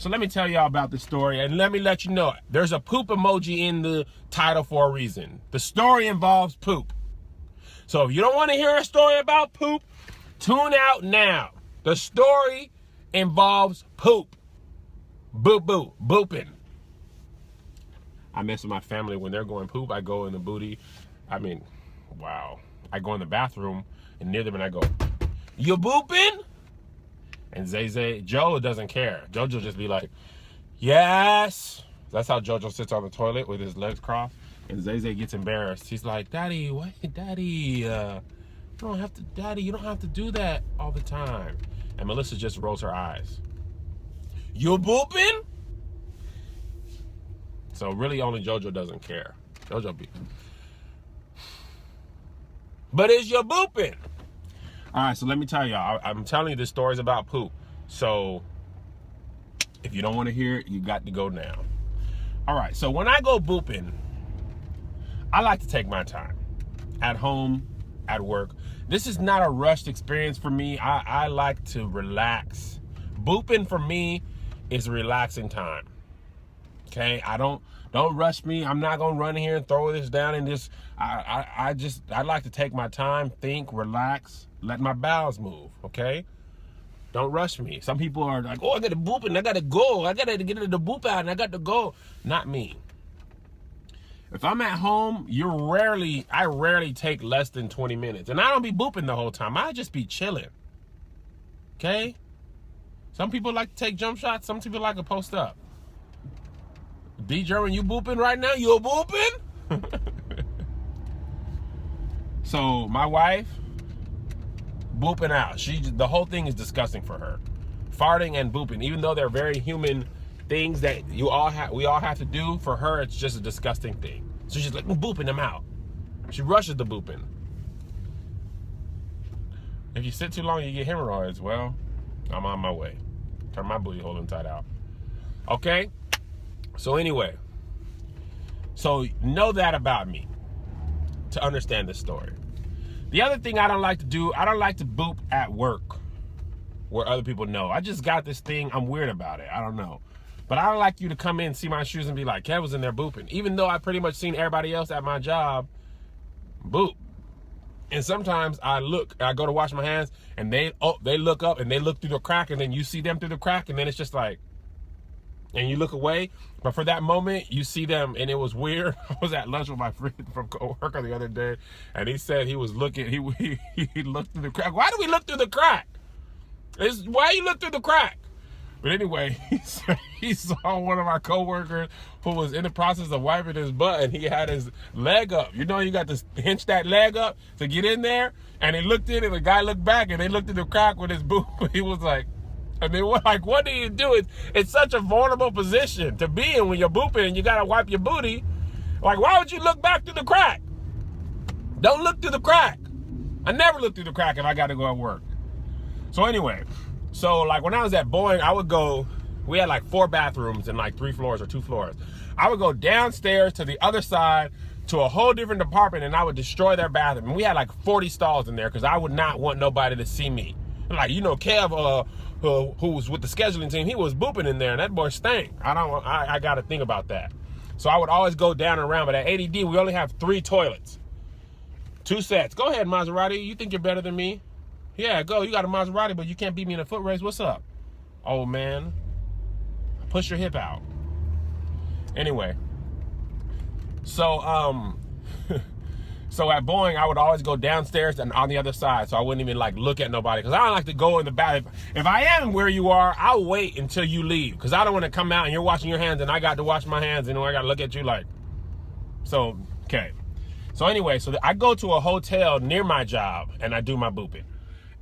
So let me tell y'all about the story, and let me let you know, there's a poop emoji in the title for a reason. The story involves poop. So if you don't want to hear a story about poop, tune out now. The story involves poop. Boop, boop, booping. I mess with my family when they're going poop. I go in the booty. I mean, wow. I go in the bathroom, and near them, and I go, "You booping?" And Joe doesn't care. Jojo just be like, "Yes." That's how Jojo sits on the toilet with his legs crossed. And Zay gets embarrassed. He's like, "Daddy, what? Daddy, you don't have to do that all the time." And Melissa just rolls her eyes. "You booping?" So really only Jojo doesn't care. Jojo be. But is you booping? All right, so let me tell y'all. I'm telling you, this story's about poop. So if you don't want to hear it, you got to go now. All right, so when I go booping, I like to take my time. At home, at work. This is not a rushed experience for me. I like to relax. Booping for me is relaxing time. Okay, don't rush me. I'm not gonna run in here and throw this down and just I like to take my time, think, relax, let my bowels move. Okay, don't rush me. Some people are like, "Oh, I got to boop and I gotta go. I gotta get the boop out and I got to go." Not me. If I'm at home, I rarely take less than 20 minutes, and I don't be booping the whole time. I just be chilling. Okay. Some people like to take jump shots. Some people like to post up. D. German, you booping right now? You booping? So my wife, booping out. The whole thing is disgusting for her. Farting and booping, even though they're very human things that we all have to do, for her it's just a disgusting thing. So she's like, booping them out. She rushes the booping. If you sit too long, you get hemorrhoids. Well, I'm on my way. Turn my booty hole inside out. Okay? So anyway, so know that about me to understand this story. The other thing I don't like to do, I don't like to boop at work where other people know. I just got this thing, I'm weird about it. I don't know. But I don't like you to come in, see my shoes, and be like, "Kev was in there booping." Even though I pretty much seen everybody else at my job boop. And sometimes I go to wash my hands, and they look up, and they look through the crack, and then you see them through the crack, and then it's just like, and you look away, but for that moment, you see them, and it was weird. I was at lunch with my friend from coworker the other day, and he said he was looking, he looked through the crack. Why do we look through the crack? Why you look through the crack? But anyway, he saw one of our coworkers who was in the process of wiping his butt, and he had his leg up. You know, you got to hinge that leg up to get in there, and he looked in, and the guy looked back, and they looked through the crack with his boot. He was like, I mean, what do you do? It's such a vulnerable position to be in when you're booping and you gotta wipe your booty. Like, why would you look back through the crack? Don't look through the crack. I never look through the crack if I gotta go at work. So anyway, like when I was at Boeing, we had like 4 bathrooms and like 3 floors or 2 floors. I would go downstairs to the other side to a whole different department, and I would destroy their bathroom. And we had like 40 stalls in there because I would not want nobody to see me. Like, Kev, who was with the scheduling team, he was booping in there, and that boy stank. I got to think about that. So I would always go down and around, but at ADD, we only have 3 toilets. 2 sets. Go ahead, Maserati. You think you're better than me? Yeah, go. You got a Maserati, but you can't beat me in a foot race. What's up? Oh, man. Push your hip out. Anyway. So, so at Boeing, I would always go downstairs and on the other side, so I wouldn't even like look at nobody, because I don't like to go in the bath. If I am where you are, I'll wait until you leave, because I don't want to come out and you're washing your hands and I got to wash my hands and I got to look at you like. So, okay. So anyway, so I go to a hotel near my job and I do my booping.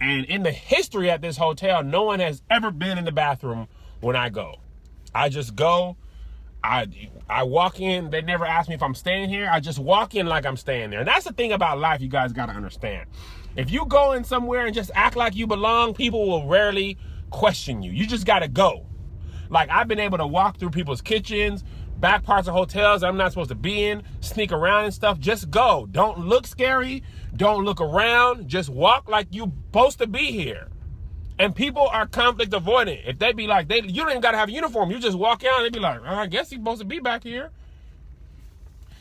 And in the history at this hotel, no one has ever been in the bathroom when I go. I just go. I walk in, they never ask me if I'm staying here. I just walk in like I'm staying there. And that's the thing about life you guys got to understand. If you go in somewhere and just act like you belong, people will rarely question you. You just got to go. Like, I've been able to walk through people's kitchens, back parts of hotels I'm not supposed to be in, sneak around and stuff. Just go. Don't look scary. Don't look around. Just walk like you're supposed to be here. And people are conflict avoidant. If they be like, you don't even got to have a uniform. You just walk out and they be like, I guess he's supposed to be back here.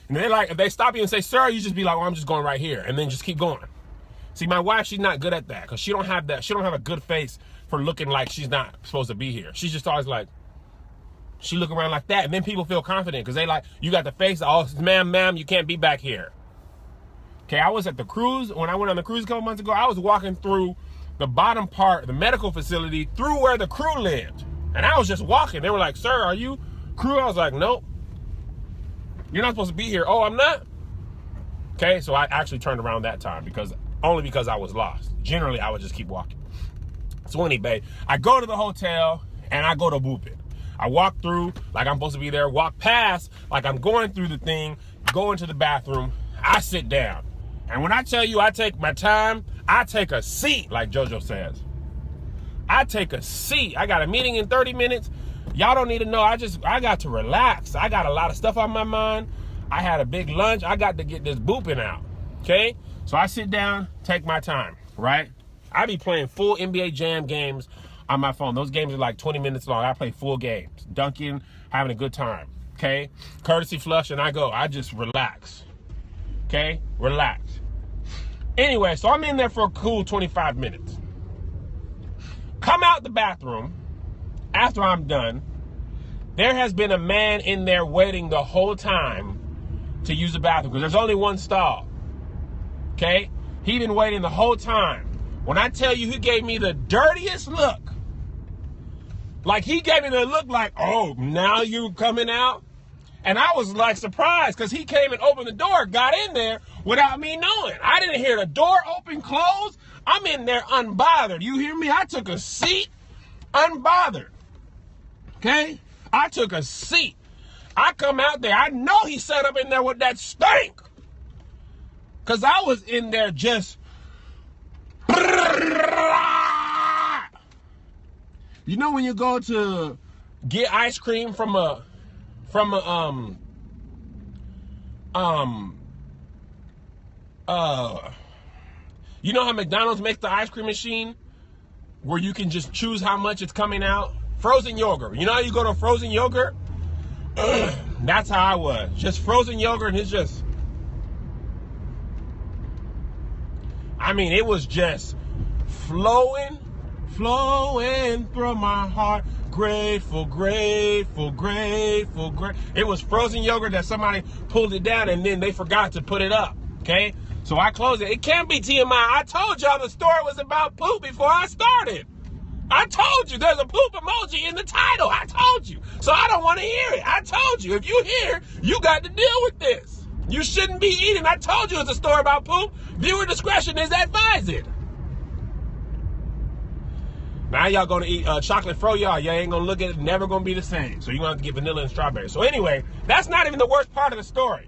And they like, if they stop you and say, sir, you just be like, oh, I'm just going right here. And then just keep going. See, my wife, she's not good at that because she don't have that. She don't have a good face for looking like she's not supposed to be here. She's just always like, she look around like that. And then people feel confident because they like, you got the face, oh, ma'am, you can't be back here. Okay, I was at the cruise. When I went on the cruise a couple months ago, I was walking through the bottom part, the medical facility, through where the crew lived. And I was just walking. They were like, sir, are you crew? I was like, nope. You're not supposed to be here. Oh, I'm not? Okay, so I actually turned around that time only because I was lost. Generally, I would just keep walking. So anyway, I go to the hotel and I go to Boopin. I walk through like I'm supposed to be there, walk past like I'm going through the thing, go into the bathroom, I sit down. And when I tell you I take my time, I take a seat, like JoJo says. I take a seat. I got a meeting in 30 minutes. Y'all don't need to know. I got to relax. I got a lot of stuff on my mind. I had a big lunch. I got to get this booping out. Okay? So I sit down, take my time, right? I be playing full NBA Jam games on my phone. Those games are like 20 minutes long. I play full games. Dunking, having a good time. Okay? Courtesy flush, and I go. I just relax. Okay? Relax. Anyway, so I'm in there for a cool 25 minutes. Come out the bathroom after I'm done. There has been a man in there waiting the whole time to use the bathroom because there's only one stall. Okay? He been waiting the whole time. When I tell you he gave me the dirtiest look, like he gave me the look like, oh, now you coming out? And I was like surprised because he came and opened the door, got in there without me knowing. I didn't hear the door open, close. I'm in there unbothered. You hear me? I took a seat, unbothered. Okay? I took a seat. I come out there. I know he sat up in there with that stink. Because I was in there just... You know when you go to get ice cream from a you know how McDonald's makes the ice cream machine where you can just choose how much it's coming out? Frozen yogurt. You know how you go to frozen yogurt? That's how I was. Just frozen yogurt, and it's just, I mean, it was just flowing through my heart. Grateful. It was frozen yogurt that somebody pulled it down and then they forgot to put it up. Okay? So I closed it. It can't be TMI. I told y'all the story was about poop before I started. I told you there's a poop emoji in the title. I told you. So I don't want to hear it. I told you. If you hear, you got to deal with this. You shouldn't be eating. I told you it's a story about poop. Viewer discretion is advised. Now y'all gonna eat chocolate froyo. Y'all ain't gonna look at it, never gonna be the same. So you're gonna have to get vanilla and strawberry. So anyway, that's not even the worst part of the story.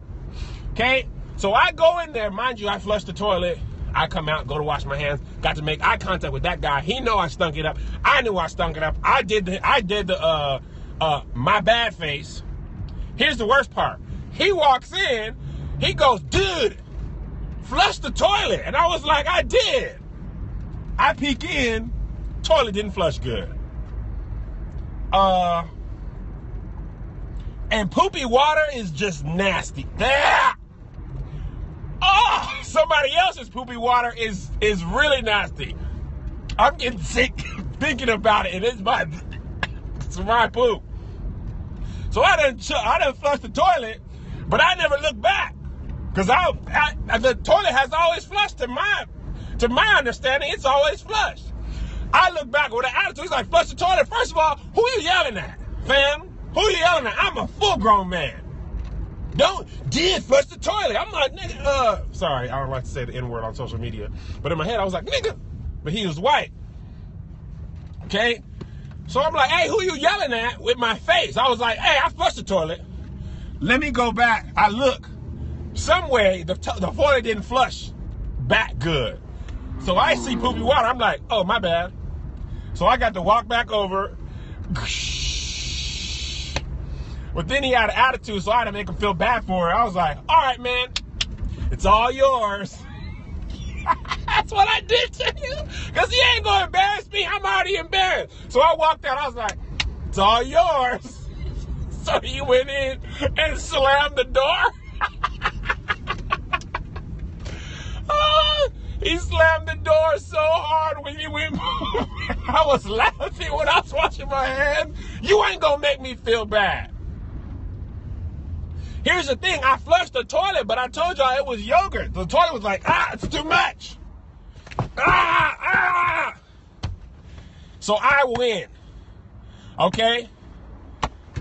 Okay? So I go in there, mind you, I flush the toilet. I come out, go to wash my hands, got to make eye contact with that guy. He know I stunk it up. I knew I stunk it up. I did the my bad face. Here's the worst part. He walks in, he goes, dude, flush the toilet. And I was like, I did. I peek in, toilet didn't flush good. And poopy water is just nasty. Oh, somebody else's poopy water is really nasty. I'm getting sick thinking about it, and it's my poop. So I done flushed the toilet, but I never looked back because the toilet has always flushed. To my understanding, it's always flushed. I look back with an attitude. He's like, flush the toilet. First of all, who you yelling at, fam? Who you yelling at? I'm a full-grown man. Did flush the toilet. I'm like, nigga, sorry, I don't like to say the N-word on social media. But in my head, I was like, nigga. But he was white. Okay? So I'm like, hey, who you yelling at with my face? I was like, hey, I flushed the toilet. Let me go back. I look. Some way, the toilet didn't flush back good. So I see poopy water. I'm like, oh, my bad. So I got to walk back over. But then he had an attitude, so I had to make him feel bad for it. I was like, all right, man, it's all yours. That's what I did to you. Because he ain't going to embarrass me. I'm already embarrassed. So I walked out. I was like, it's all yours. So he went in and slammed the door. He slammed the door so hard when he went. I was laughing when I was washing my hands. You ain't going to make me feel bad. Here's the thing. I flushed the toilet, but I told y'all it was yogurt. The toilet was like, it's too much. So I win. Okay?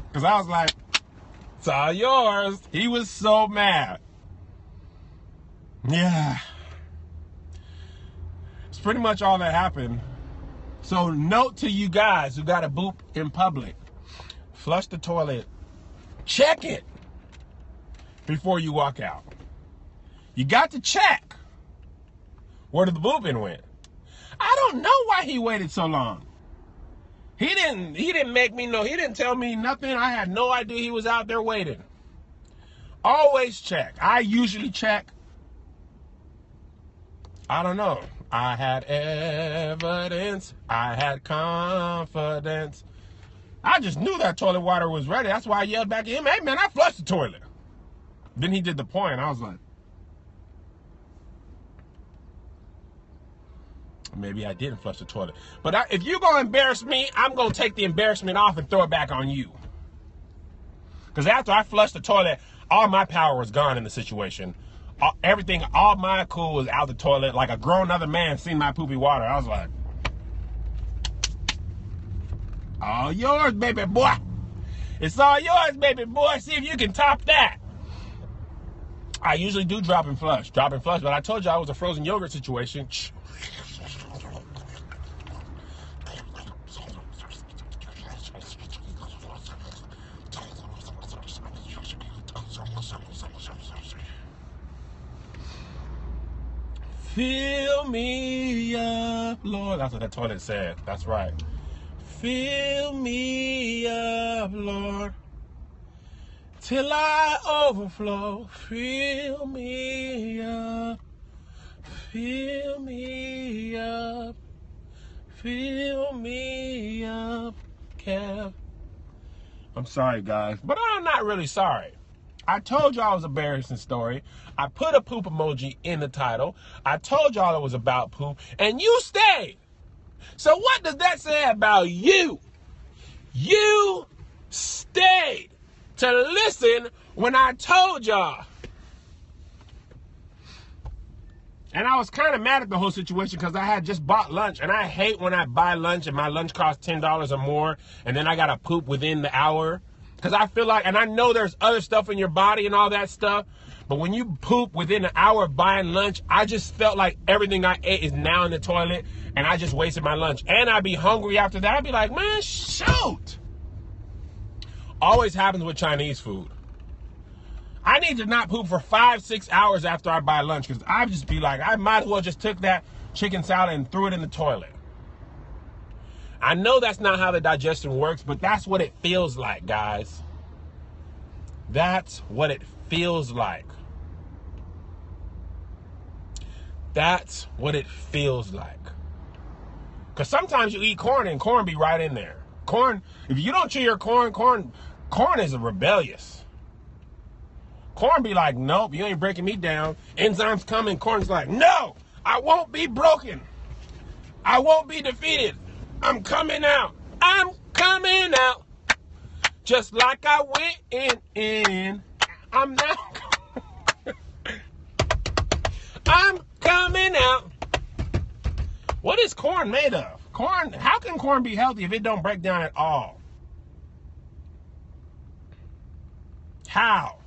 Because I was like, it's all yours. He was so mad. Yeah. It's pretty much all that happened. So note to you guys who got to boop in public. Flush the toilet. Check it before you walk out. You got to check where the booping went. I don't know why he waited so long. He didn't make me know. He didn't tell me nothing. I had no idea he was out there waiting. Always check. I usually check. I don't know. I had evidence. I had confidence. I just knew that toilet water was ready. That's why I yelled back at him, hey man, I flushed the toilet. Then he did the point. I was like, maybe I didn't flush the toilet. But if you're going to embarrass me, I'm going to take the embarrassment off and throw it back on you. Because after I flushed the toilet, all my power was gone in the situation. Everything, all my cool was out the toilet. Like a grown other man seen my poopy water. I was like, all yours, baby boy. It's all yours, baby boy. See if you can top that. I usually do drop and flush, but I told you I was a frozen yogurt situation. Fill me up, Lord. That's what that toilet said. That's right. Fill me up, Lord, till I overflow. Fill me up. Fill me up. Fill me up, Kev. I'm sorry, guys, but I'm not really sorry. I told y'all it was an embarrassing story. I put a poop emoji in the title. I told y'all it was about poop, and you stayed. So what does that say about you? You stayed to listen when I told y'all. And I was kind of mad at the whole situation because I had just bought lunch, and I hate when I buy lunch and my lunch costs $10 or more, and then I got to poop within the hour. Because I feel like, and I know there's other stuff in your body and all that stuff, but when you poop within an hour of buying lunch, I just felt like everything I ate is now in the toilet, and I just wasted my lunch. And I'd be hungry after that. I'd be like, man, shoot. Always happens with Chinese food. I need to not poop for 5-6 hours after I buy lunch, because I'd just be like, I might as well just took that chicken salad and threw it in the toilet. I know that's not how the digestion works, but that's what it feels like, guys. That's what it feels like. That's what it feels like. Because sometimes you eat corn and corn be right in there. Corn, if you don't chew your corn is rebellious. Corn be like, nope, you ain't breaking me down. Enzymes coming, corn's like, no, I won't be broken. I won't be defeated. I'm coming out. I'm coming out. Just like I went in. I'm now. I'm coming out. What is corn made of? Corn, how can corn be healthy if it don't break down at all? How?